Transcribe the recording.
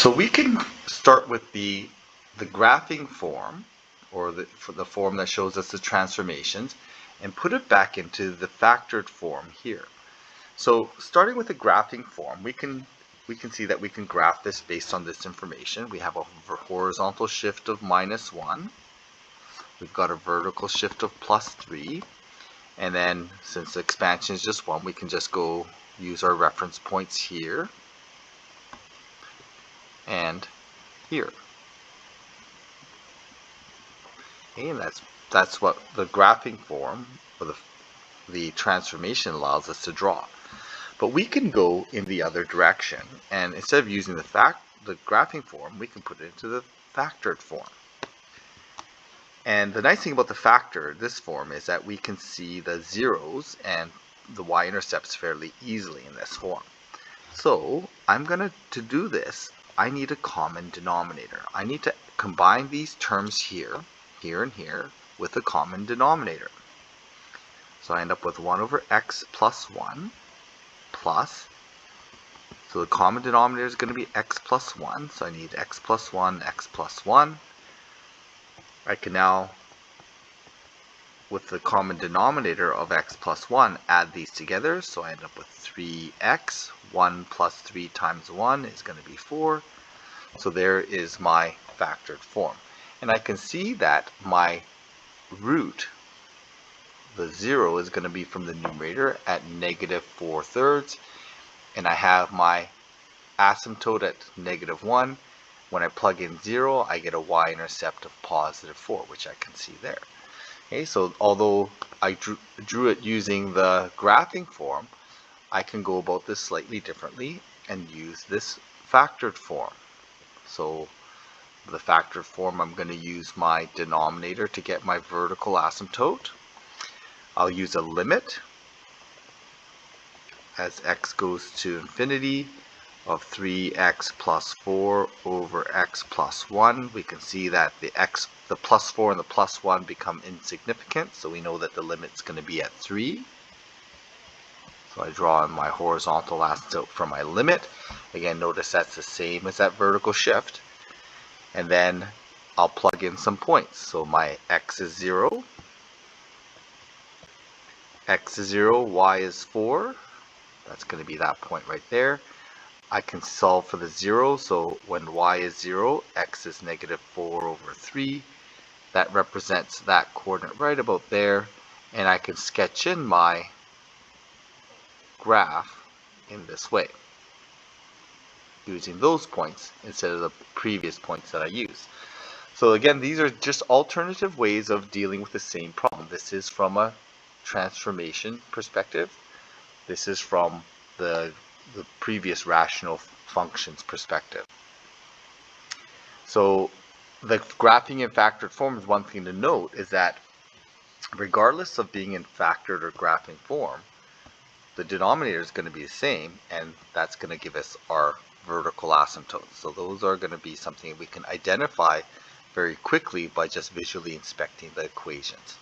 So we can start with the graphing form, or the form that shows us the transformations, and put it back into the factored form here. So starting with the graphing form, we can see that we can graph this based on this information. We have a horizontal shift of -1. We've got a vertical shift of +3. And then since the expansion is just 1, we can just go use our reference points here and here. Okay, and that's what the graphing form, or the transformation, allows us to draw. But we can go in the other direction, and instead of using the graphing form, we can put it into the factored form. And the nice thing about this form is that we can see the zeros and the y-intercepts fairly easily in this form. So to do this, I need a common denominator. I need to combine these terms here, and here with a common denominator. So I end up with 1 over x plus 1 plus, so the common denominator is going to be x plus 1, so I need x plus 1, x plus 1. I can now, with the common denominator of x plus 1, add these together, so I end up with 3x. 1 plus 3 times 1 is going to be 4. So there is my factored form. And I can see that my root, the 0, is going to be from the numerator at -4/3. And I have my asymptote at -1. When I plug in 0, I get a y-intercept of +4, which I can see there. Okay, so although I drew it using the graphing form, I can go about this slightly differently and use this factored form. So the factored form, I'm going to use my denominator to get my vertical asymptote. I'll use a limit as x goes to infinity of 3x plus 4 over x plus 1. We can see that the plus 4 and the plus 1 become insignificant, so we know that the limit's going to be at 3. So I draw in my horizontal asymptote for my limit. Again, notice that's the same as that vertical shift. And then I'll plug in some points. So my x is 0, x is 0, y is 4. That's going to be that point right there. I can solve for the 0, so when y is 0, x is -4 over 3. That represents that coordinate right about there, and I can sketch in my graph in this way, using those points instead of the previous points that I used. So again, these are just alternative ways of dealing with the same problem. This is from a transformation perspective. This is from the previous rational functions perspective. So the graphing in factored form is one thing to note, is that regardless of being in factored or graphing form, the denominator is going to be the same, and that's going to give us our vertical asymptotes. So those are going to be something we can identify very quickly by just visually inspecting the equations.